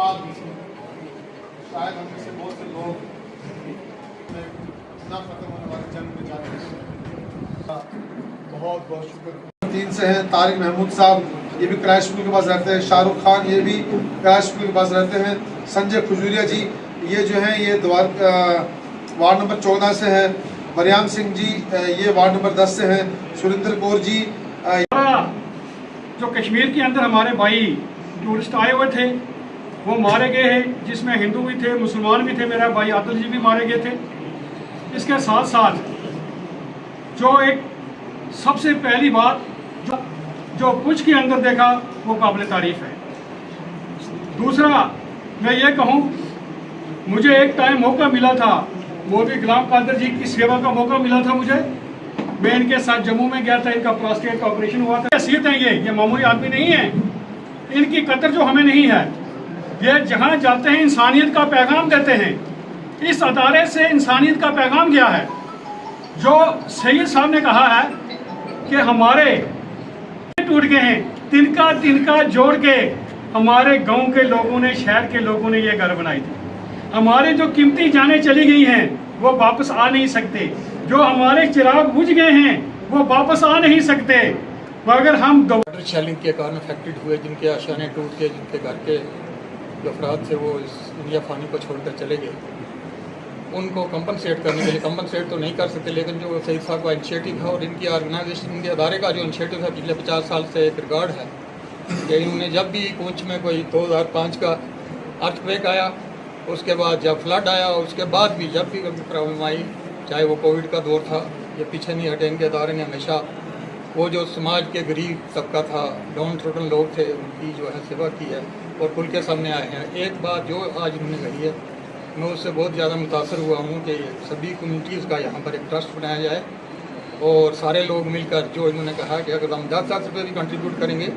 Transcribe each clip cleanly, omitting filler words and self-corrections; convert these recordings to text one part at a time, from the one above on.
बाद शायद हम में से बहुत से लोग न खत्म होने वाले जंग में जाते हैं। बहुत बहुत शुक्र। 3 से हैं तारिक महमूद साहब, ये भी क्राइस्ट स्कूल के पास रहते हैं। शाहरुख खान, ये भी क्राइस्ट स्कूल के पास रहते हैं। संजय खजूरिया जी, ये जो हैं ये वार्ड नंबर 14 से हैं। मरियाम सिंह जी, ये वार्ड नंबर 10 से हैं। सुरेंद्र कौर जी, जो कश्मीर के अंदर हमारे भाई टूरिस्ट आए हुए थे वो मारे गए हैं, जिसमें हिंदू भी थे, मुसलमान भी थे। मेरा भाई आदिल जी भी मारे गए थे। इसके साथ साथ जो एक सबसे पहली बात जो पुंछ के अंदर देखा वो काबिल तारीफ है। दूसरा मैं ये कहूँ, मुझे एक टाइम मौका मिला था, मौलवी गुलाम कादिर जी की सेवा का मौका मिला था मुझे। मैं इनके साथ जम्मू में गया था, इनका प्रोस्टेट का ऑपरेशन हुआ था। हैसियत है ये मामूली आदमी नहीं है। इनकी कदर जो हमें नहीं है, ये जहाँ जाते हैं इंसानियत का पैगाम देते हैं। इस अदारे से इंसानियत का पैगाम गया है। जो सैयद साहब ने कहा है कि हमारे टूट गए हैं, तिनका जोड़ के हमारे गांव के लोगों ने, शहर के लोगों ने ये घर बनाई थी। हमारे जो कीमती जानें चली गई हैं वो वापस आ नहीं सकते। जो हमारे चिराग बुझ गए हैं वो वापस आ नहीं सकते। मगर हम वाटर शेलिंग के कारण अफेक्टेड हुए, जिनके आशाने टूट के, जिनके घर के जो अफराद थे वो इस दुनिया फानी को छोड़कर चले गए, उनको कंपनसेट करने के लिए, कंपनसेट तो नहीं कर सकते, लेकिन जो सईद साहब का इनिशिएटिव है और इनकी ऑर्गेनाइजेशन, इनके अदारे का जो इनिशिएटिव है, पिछले 50 साल से एक रिकॉर्ड है कि इन्होंने जब भी पुंछ में कोई 2005 का अर्थक्वेक आया, उसके बाद जब फ्लड आया, उसके बाद भी जब भी कभी प्रॉब्लम आई, चाहे वो कोविड का दौर था, ये पीछे नहीं हटे। इनके अदारे ने हमेशा वो जो समाज के गरीब तबका था, डाउन ट्रोडन लोग थे, उनकी जो है सेवा की है और खुल के सामने आए हैं। एक बात जो आज उन्होंने कही है, मैं उससे बहुत ज़्यादा मुतासर हुआ हूँ कि सभी कम्युनिटीज़ का यहाँ पर एक ट्रस्ट बनाया जाए और सारे लोग मिलकर, जो इन्होंने कहा कि अगर हम 10,000 रुपये भी कंट्रीब्यूट करेंगे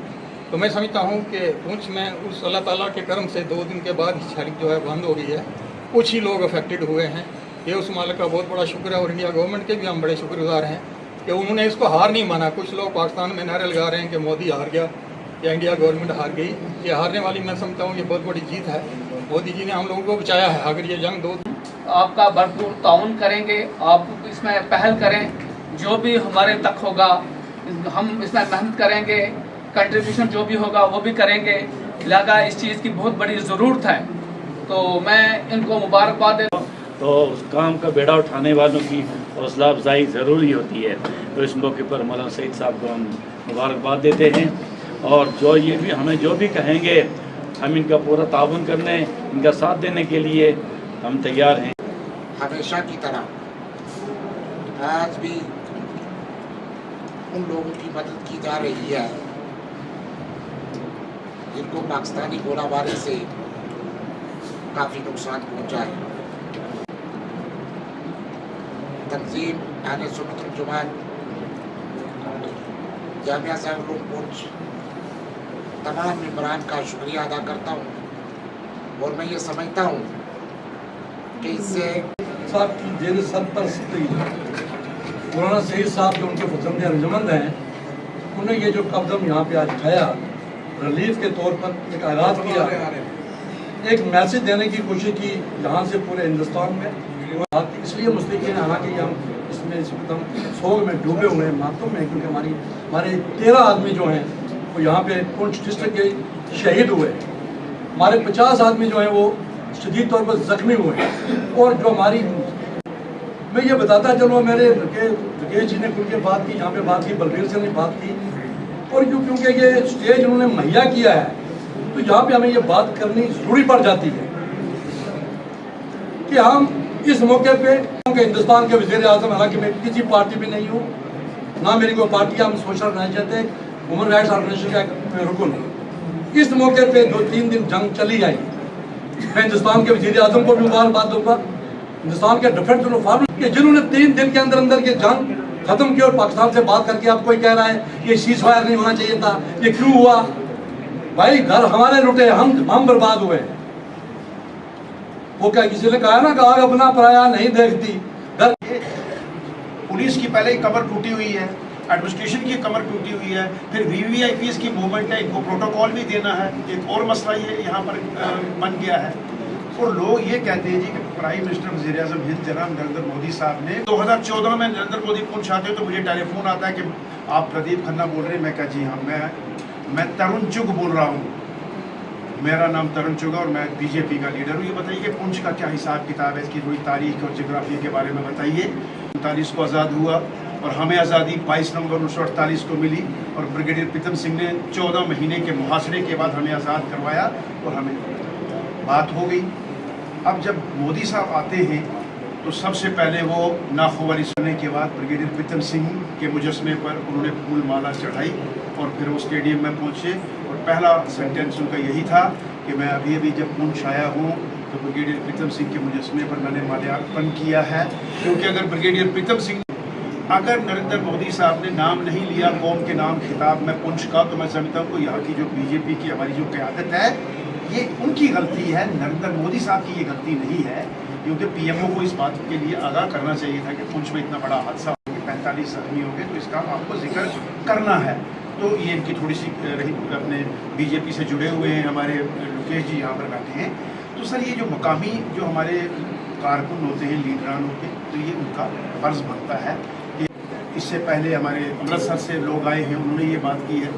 तो मैं समझता हूँ कि पुंछ में उस अल्लाह ताला के करम से 2 दिन के बाद शेलिंग जो है बंद हो गई है। कुछ ही लोग अफेक्टेड हुए हैं। ये उस मालिक का बहुत बड़ा शुक्र है और इंडिया गवर्नमेंट के भी हम बड़े शुक्रगुजार हैं कि उन्होंने इसको हार नहीं माना। कुछ लोग पाकिस्तान में नारे लगा रहे हैं कि मोदी हार गया या इंडिया गवर्नमेंट हार गई। ये हारने वाली मैं समझता हूँ ये बहुत बड़ी जीत है। मोदी जी ने हम लोगों को बचाया है। अगर ये जंग 2 आपका भरपूर ताउन करेंगे, आप इसमें पहल करें, जो भी हमारे तक होगा हम इसमें मेहनत करेंगे, कंट्रीब्यूशन जो भी होगा वो भी करेंगे। लगा इस चीज़ की बहुत बड़ी ज़रूरत है, तो मैं इनको मुबारकबाद देता हूँ। तो उस काम का बेड़ा उठाने वालों की हौसला अफजाई ज़रूरी होती है। तो इस मौके पर मौलाना सईद साहब को हम मुबारकबाद देते हैं और जो ये भी हमें जो भी कहेंगे हम इनका पूरा ताउन करने, इनका साथ देने के लिए हम तैयार हैं। हमेशा की तरह आज भी उन लोगों की मदद की जा रही है जिनको पाकिस्तानी गोलाबारी से काफ़ी नुकसान पहुंचा है। तंजीम अहले सुन्नत वल जमात जामिया साहिब पुंछ तमाम मेंबरान का शुक्रिया अदा करता हूँ और मैं ये समझता हूँ कि इससे साहब की जेर सरपरस्ती मौलाना सईद साहब जो उनके फजल अंजुमन हैं, उन्होंने ये जो कदम यहाँ पे आज उठाया, रिलीफ के तौर पर एक आगाज किया, एक मैसेज देने की कोशिश की यहाँ से पूरे हिंदुस्तान में। इसलिए मुस्लिम हैं, हालांकि हम इसमें एकदम सोग में डूबे हुए हैं, मातम में, क्योंकि हमारे 13 आदमी जो हैं वो यहाँ पे पुंछ डिस्ट्रिक्ट के शहीद हुए। हमारे 50 आदमी जो हैं वो शदीद तौर पर जख्मी हुए हैं। और जो हमारी, मैं ये बताता चलो, मेरे रकेश जी ने खुल के बात की, यहाँ पे बात की, बलबीर सिंह ने बात की, और क्योंकि ये स्टेज उन्होंने मुहैया किया है तो यहाँ पे हमें ये बात करनी जरूरी पड़ जाती है कि हम इस मौके पे हिंदुस्तान के वज़ीर आज़म, हालांकि मैं किसी पार्टी में नहीं हूँ, ना मेरी कोई पार्टी, हम सोशल ऑर्गेनाइजेशन थे, ह्यूमन राइट्स ऑर्गेनाइजेशन का रुकन हूँ। इस मौके पे 2-3 दिन जंग चली आई, मैं हिंदुस्तान के वज़ीर आज़म को भी मुबारकबाद दूंगा, हिंदुस्तान के डिफेंस के जिन्होंने 3 दिन के अंदर अंदर ये जंग खत्म की और पाकिस्तान से बात करके आप कोई कह रहा है ये सीज फायर नहीं होना चाहिए था, ये क्यों हुआ? भाई घर हमारे लुटे, हम बर्बाद हुए। वो क्या किसी ने कहा ना कि आग अपना पराया नहीं देखती। घर पुलिस की पहले ही कमर टूटी हुई है, एडमिनिस्ट्रेशन की कमर टूटी हुई है, फिर VVIPs की मूवमेंट है, इनको प्रोटोकॉल भी देना है, एक और मसला ये यहाँ पर बन गया है। और लोग ये कहते हैं जी कि प्राइम मिनिस्टर वज़ीर आज़म हिंद जनाब नरेंद्र मोदी साहब ने 2014 में नरेंद्र मोदी पुंछ आते हैं तो मुझे टेलीफोन आता है कि आप प्रदीप खन्ना बोल रहे हैं। मैं कहा जी हाँ, मैं तरुण चुग बोल रहा हूँ, मेरा नाम तरुण चुग है और मैं बीजेपी का लीडर हूँ। ये बताइए कि पुंछ का क्या हिसाब किताब है, इसकी थोड़ी तारीख और जोग्राफी के बारे में बताइए। 39 को आज़ाद हुआ और हमें आज़ादी 22 नवंबर 1948 को मिली और ब्रिगेडियर प्रीतम सिंह ने 14 महीने के मुहासरे के बाद हमें आज़ाद करवाया और हमें बात हो गई। अब जब मोदी साहब आते हैं तो सबसे पहले वो नाखुवाली सुनने के बाद ब्रिगेडियर प्रीतम सिंह के मुजस्मे पर उन्होंने फूल माला चढ़ाई और फिर वो स्टेडियम में पहुंचे और पहला सेंटेंस उनका यही था कि मैं अभी अभी जब पुंछ आया हूँ तो ब्रिगेडियर प्रीतम सिंह के मुजस्मे पर मैंने माल्यार्पण किया है। क्योंकि अगर ब्रिगेडियर प्रीतम सिंह, अगर नरेंद्र मोदी साहब ने नाम नहीं लिया कौम के नाम खिताब में पुंछ का, तो मैं समझता हूँ यहाँ की जो बीजेपी की हमारी जो क़यादत है ये उनकी गलती है, नरेंद्र मोदी साहब की ये गलती नहीं है। क्योंकि PMO को इस बात के लिए आगाह करना चाहिए था कि पुंछ में इतना बड़ा हादसा हो गया, 45 जख्मी हो गए, तो इसका आपको जिक्र करना है। तो ये इनकी थोड़ी सी रही। अपने बीजेपी से जुड़े हुए हैं हमारे लोकेश जी यहाँ पर बैठे हैं। तो सर ये जो मकामी जो हमारे कारकुन होते हैं, लीडरान होते हैं, तो ये उनका फ़र्ज़ बनता है। इससे पहले हमारे अमृतसर से लोग आए हैं, उन्होंने ये बात की है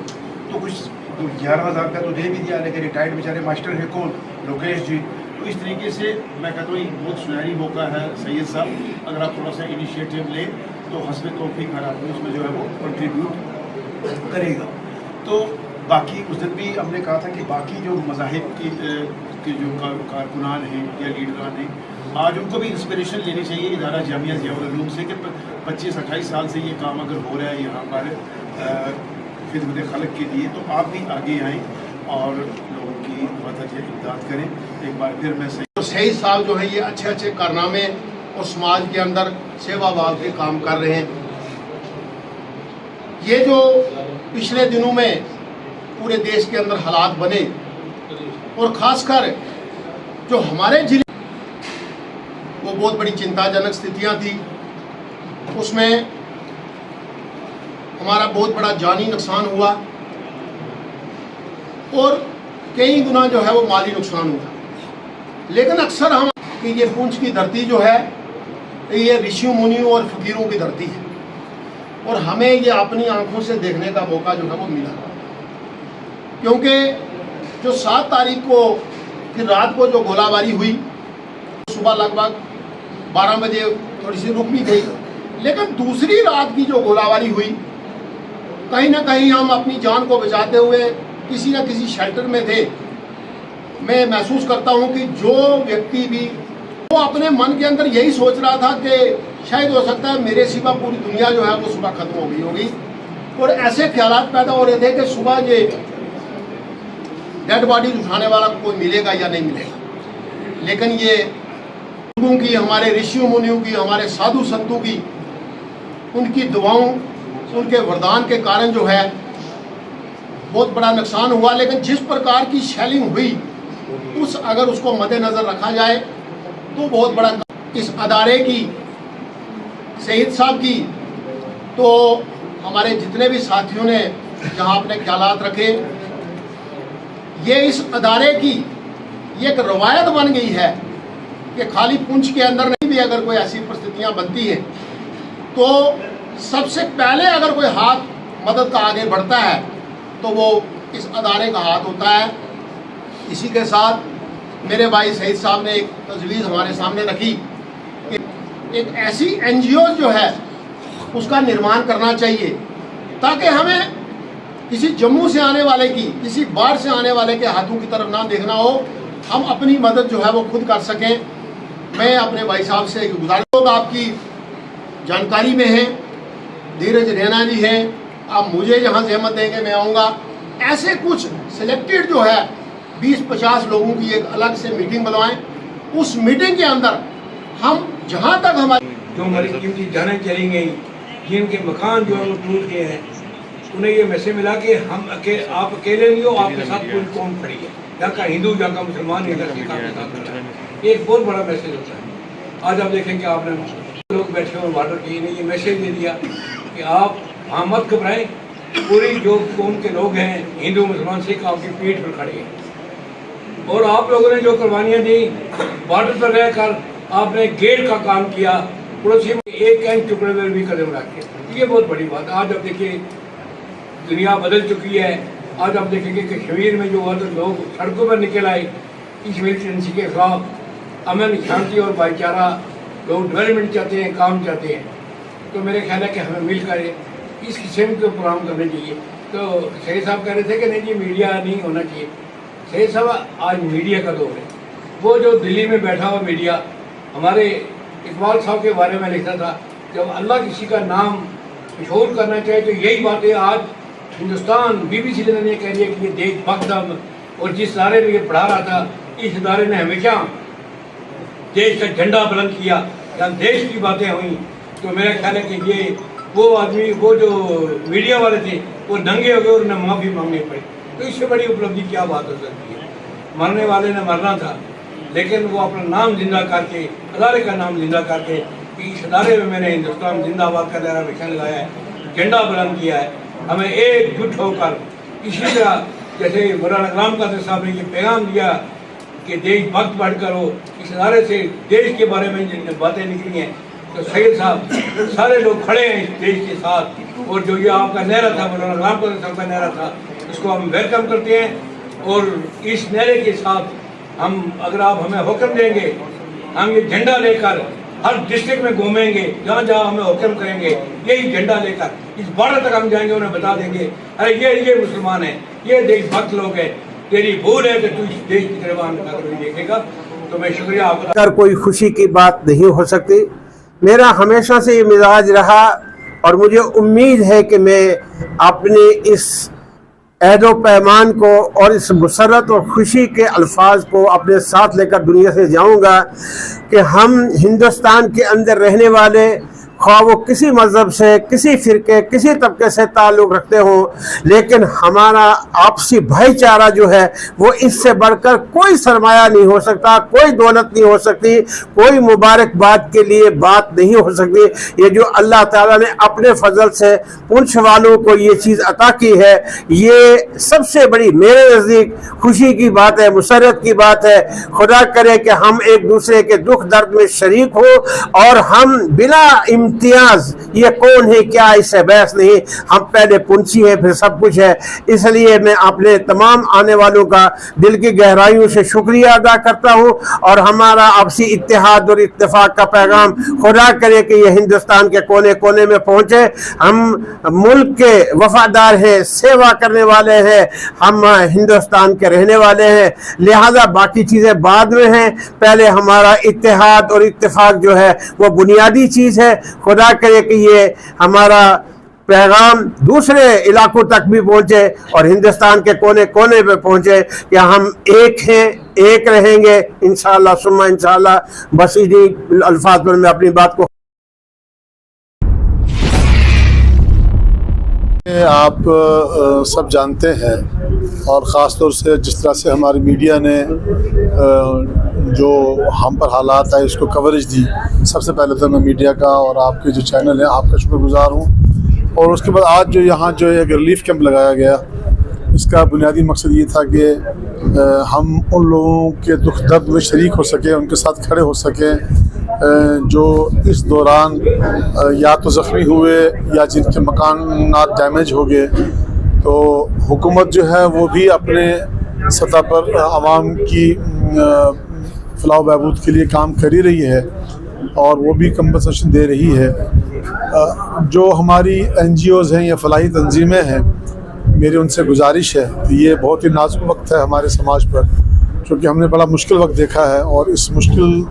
तो कुछ तो 11,000 का तो दे भी दिया, लेकिन रिटायर्ड बेचारे मास्टर है कौन, लोकेश जी। तो इस तरीके से मैं कहता हूँ ये बहुत सुनहरी मौका है सैयद साहब, अगर आप थोड़ा सा इनिशिएटिव लें तो हस्बे तौफीक हर आदमी उसमें जो है वो कंट्रीब्यूट करेगा। तो बाकी उस दिन भी हमने कहा था कि बाकी जो मज़ाहिब की जो कारकुनान हैं या लीडरान हैं, आज उनको भी इंस्पिरेशन लेनी चाहिए इदारा जामिया ज़ियाउल उलूम से कि 25-28 साल से ये काम अगर हो रहा है यहाँ पर खिदमत खल्क के लिए, तो आप भी आगे आएँ और लोगों की मदद या इमदाद करें। एक बार फिर मैं शहीद साहब जो है ये अच्छे अच्छे कारनामे और समाज के अंदर सेवा भाव के काम कर रहे हैं। ये जो पिछले दिनों में पूरे देश के अंदर हालात बने और ख़ासकर जो हमारे जिले, वो बहुत बड़ी चिंताजनक स्थितियां थी। उसमें हमारा बहुत बड़ा जानी नुकसान हुआ और कई गुना जो है वो माली नुकसान हुआ। लेकिन अक्सर हम कि ये पुंछ की धरती जो है ये ऋषियों मुनियों और फकीरों की धरती है और हमें ये अपनी आंखों से देखने का मौका जो है वो मिला। क्योंकि जो 7 तारीख को फिर रात को जो गोलाबारी हुई, सुबह लगभग 12 बजे थोड़ी सी रुक भी गई, लेकिन दूसरी रात की जो गोलाबारी हुई, कहीं ना कहीं हम अपनी जान को बचाते हुए किसी न किसी शेल्टर में थे। मैं महसूस करता हूं कि जो व्यक्ति भी वो अपने मन के अंदर यही सोच रहा था कि शायद हो सकता है मेरे सिवा पूरी दुनिया जो है वो सुबह खत्म हो गई होगी, और ऐसे ख्यालात पैदा हो रहे थे कि सुबह ये डेड बॉडी उठाने वाला कोई मिलेगा या नहीं मिलेगा। लेकिन ये लोगों की, हमारे ऋषियों मुनियों की, हमारे साधु संतों की, उनकी दुआओं, उनके वरदान के कारण जो है बहुत बड़ा नुकसान हुआ। लेकिन जिस प्रकार की शेलिंग हुई अगर उसको मद्देनज़र रखा जाए तो बहुत बड़ा इस अदारे की, शहीद साहब की, तो हमारे जितने भी साथियों ने जहां अपने ख्यालात रखे, ये इस अदारे की ये एक रवायत बन गई है कि खाली पुंछ के अंदर नहीं भी अगर कोई ऐसी परिस्थितियां बनती हैं तो सबसे पहले अगर कोई हाथ मदद का आगे बढ़ता है तो वो इस अदारे का हाथ होता है। इसी के साथ मेरे भाई शहीद साहब ने एक तजवीज़ हमारे सामने रखी कि एक ऐसी NGO जो है उसका निर्माण करना चाहिए ताकि हमें किसी जम्मू से आने वाले की, किसी बाहर से आने वाले के हाथों की तरफ ना देखना हो, हम अपनी मदद जो है वो खुद कर सकें। मैं अपने भाई साहब से गुजारिश, लोग आपकी जानकारी में हैं, धीरज रैना जी हैं, आप मुझे जहाँ जहमत देंगे मैं आऊँगा। ऐसे कुछ सिलेक्टेड जो है 20-50 लोगों की एक अलग से मीटिंग बुलवाएं। उस मीटिंग के अंदर हम जहाँ तक हमारी जो हमारी कीमती जानें चली गई, जिनके मकान जो है वो टूट गए हैं, उन्हें ये मैसेज मिला कि आप अकेले नहीं हो, आपके साथ पूरी कौम खड़ी है, यहाँ का हिंदू, यहाँ का मुसलमान, यहाँ का सिख आपके साथ खड़ा है। एक बहुत बड़ा मैसेज होता है। आज आप देखें कि आपने लोग बैठे हुए वाटर की ने ये मैसेज दे दिया कि आप वहाँ मत घबराएं, पूरी जो कौम के लोग हैं हिंदू मुसलमान सिख आपकी पीठ पर खड़े हैं। और आप लोगों ने जो कुर्बानियाँ दी, बॉर्डर पर रहकर आपने गेट का काम किया, पड़ोसी में एक इंच टुकड़े में भी कदम रखे, ये बहुत बड़ी बात। आज आप देखिए दुनिया बदल चुकी है। आज आप देखेंगे कश्मीर में जो लोग सड़कों पर निकल आए इस मिलिटेंसी के खिलाफ, अमन शांति और भाईचारा, लोग डेवलपमेंट चाहते हैं, काम चाहते हैं, तो मेरे ख्याल है कि हमें मिलकर इस किस्म के प्रोग्राम करने चाहिए। तो सैयद साहब कह रहे थे कि नहीं जी मीडिया नहीं होना चाहिए। सैयद साहब आज मीडिया का दौर है। वो जो दिल्ली में बैठा हुआ मीडिया, हमारे इकबाल साहब के बारे में लिखता था, जब अल्लाह किसी का नाम मशहूर करना चाहे तो यही बातें आज हिंदुस्तान BBC ने कह रही है कि ये देशभक्त, और जिस इदारे में ये पढ़ा रहा था इस इदारे ने हमेशा देश का झंडा बुलंद किया, जहाँ देश की बातें हुई। तो मेरा ख्याल है कि ये वो आदमी, वो जो मीडिया वाले थे वो नंगे हो गए और उन्हें माफ़ी मांगनी पड़ी। तो इससे बड़ी उपलब्धि क्या बात हो सकती है। मरने वाले ने मरना था, लेकिन वो अपना नाम जिंदा करके, अदारे का नाम जिंदा करके, इस अदारे में मैंने हिंदुस्तान जिंदाबाद का नारा निशान लगाया है, झंडा बुलंद किया है। हमें एकजुट होकर इसी तरह जैसे मौलाना गुलाम कादिर साहब ने ये पैगाम दिया कि देशभक्त बढ़कर हो, इस अदारे से देश के बारे में जिन बातें निकली हैं, तो सैयद साहब सारे लोग खड़े हैं इस देश के साथ। और जो ये आपका नारा था, मौलाना गुलाम कादिर साहब का नारा था, उसको हम वेलकम करते हैं। और इस नारे के साथ हम, अगर आप हमें हुक्म देंगे, हम ये झंडा लेकर हर डिस्ट्रिक्ट में घूमेंगे, जहाँ जहाँ हमें हुक्म करेंगे, यही झंडा लेकर इस बॉर्डर तक हम जाएंगे, उन्हें बता देंगे अरे ये मुसलमान है, ये देशभक्त लोग हैं, तेरी भूल है कि तू इस देश की तरफ नहीं देखेगा। तो मैं शुक्रिया आपका। कोई खुशी की बात नहीं हो सकती। मेरा हमेशा से ये मिजाज रहा और मुझे उम्मीद है कि मैं अपने इस अहदो पैमान को और इस मुसरत और खुशी के अल्फाज को अपने साथ लेकर दुनिया से जाऊंगा कि हम हिंदुस्तान के अंदर रहने वाले, ख्वाह वो किसी मज़हब से, किसी फ़िरके, किसी तबके से ताल्लुक़ रखते हों, लेकिन हमारा आपसी भाईचारा जो है वो इससे बढ़कर कोई सरमाया नहीं हो सकता, कोई दौलत नहीं हो सकती, कोई मुबारकबाद के लिए बात नहीं हो सकती। ये जो अल्लाह ताला ने अपने फजल से पुंछ वालों को ये चीज़ अता की है, ये सबसे बड़ी मेरे नज़दीक खुशी की बात है, मुसरत की बात है। खुदा करे कि हम एक दूसरे के दुख दर्द में शरीक हो और हम बिना इम्तियाज, ये कौन है क्या, इससे बहस नहीं, हम पहले पुंछी है फिर सब कुछ है। इसलिए मैं अपने तमाम आने वालों का दिल की गहराइयों से शुक्रिया अदा करता हूँ और हमारा आपसी इत्तेहाद और इत्तेफाक का पैगाम खुदा करे कि ये हिंदुस्तान के कोने कोने में पहुँचे। हम मुल्क के वफादार हैं, सेवा करने वाले हैं, हम हिंदुस्तान के रहने वाले हैं, लिहाजा बाकी चीज़ें बाद में हैं, पहले हमारा इत्तेहाद और इत्तेफाक जो है वो बुनियादी चीज़ है। खुदा करे कि ये हमारा पैगाम दूसरे इलाकों तक भी पहुँचे और हिंदुस्तान के कोने कोने पे पहुँचे कि हम एक हैं, एक रहेंगे इंशाअल्लाह सुम्मा इंशाअल्लाह। बस इन्हीं अल्फाज पर मैं अपनी बात को। आप सब जानते हैं और ख़ास तौर से जिस तरह से हमारी मीडिया ने जो हम पर हालात आए इसको कवरेज दी, सबसे पहले तो मैं मीडिया का और आपके जो चैनल है आपका शुक्रगुज़ार हूँ। और उसके बाद आज जो यहाँ जो एक रिलीफ़ कैंप लगाया गया, इसका बुनियादी मकसद ये था कि हम उन लोगों के दुख दर्द में शरीक हो सकें, उनके साथ खड़े हो सकें जो इस दौरान या तो ज़ख्मी हुए या जिनके मकानात डैमेज हो गए। तो हुकूमत जो है वो भी अपने सतह पर आवाम की फलाह बहबूद के लिए काम कर ही रही है और वो भी कंपनसेशन दे रही है। जो हमारी NGOs हैं या फलाही तंजीमें हैं, मेरी उनसे गुजारिश है कि ये बहुत ही नाजुक वक्त है हमारे समाज पर, क्योंकि हमने बड़ा मुश्किल वक्त देखा है और इस मुश्किल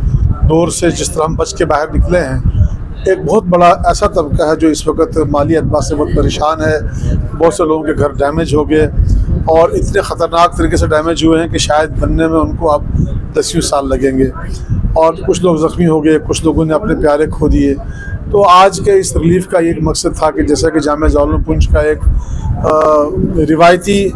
दौर से जिस तरह हम बच के बाहर निकले हैं, एक बहुत बड़ा ऐसा तबका है जो इस वक्त माली एतबार से बहुत परेशान है। बहुत से लोगों के घर डैमेज हो गए और इतने ख़तरनाक तरीके से डैमेज हुए हैं कि शायद बनने में उनको अब 10 साल लगेंगे और कुछ लोग ज़ख्मी हो गए, कुछ लोगों ने अपने प्यारे खो दिए। तो आज के इस रिलीफ़ का एक मकसद था कि जैसा कि जामिया ज़ालुल पुंछ का एक रिवायती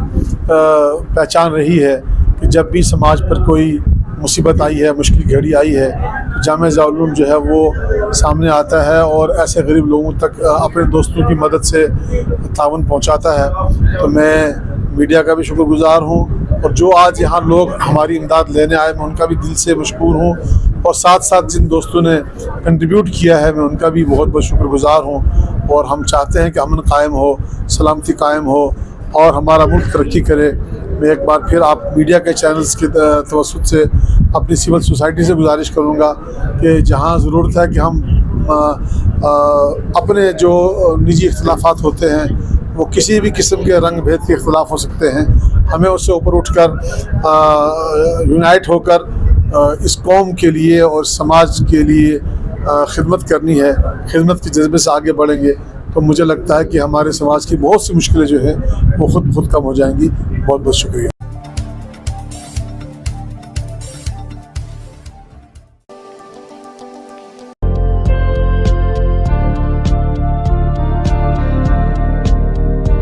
पहचान रही है कि जब भी समाज पर कोई मुसीबत आई है, मुश्किल घड़ी आई है, तो जामे ज़ालूम जो है वो सामने आता है और ऐसे गरीब लोगों तक अपने दोस्तों की मदद से तावन पहुंचाता है। तो मैं मीडिया का भी शुक्रगुज़ार हूं और जो आज यहाँ लोग हमारी इमदाद लेने आए मैं उनका भी दिल से मशकूर हूं और साथ साथ जिन दोस्तों ने कंट्रीब्यूट किया है मैं उनका भी बहुत बहुत शुक्रगुज़ार हूं। और हम चाहते हैं कि अमन कायम हो, सलामती कायम हो और हमारा मुल्क तरक्की करे। मैं एक बार फिर आप मीडिया के चैनल्स के तवस्सुत से अपनी सिविल सोसाइटी से गुजारिश करूँगा कि जहाँ ज़रूरत है कि हम अपने जो निजी इख्तिलाफ़ात होते हैं वो किसी भी किस्म के रंग भेद के इख्तिलाफ़ हो सकते हैं, हमें उससे ऊपर उठकर यूनाइट होकर इस कौम के लिए और समाज के लिए खिदमत करनी है। खिदमत के जज्बे से आगे बढ़ेंगे तो मुझे लगता है कि हमारे समाज की बहुत सी मुश्किलें जो है वो खुद कम हो जाएंगी। बहुत बहुत शुक्रिया।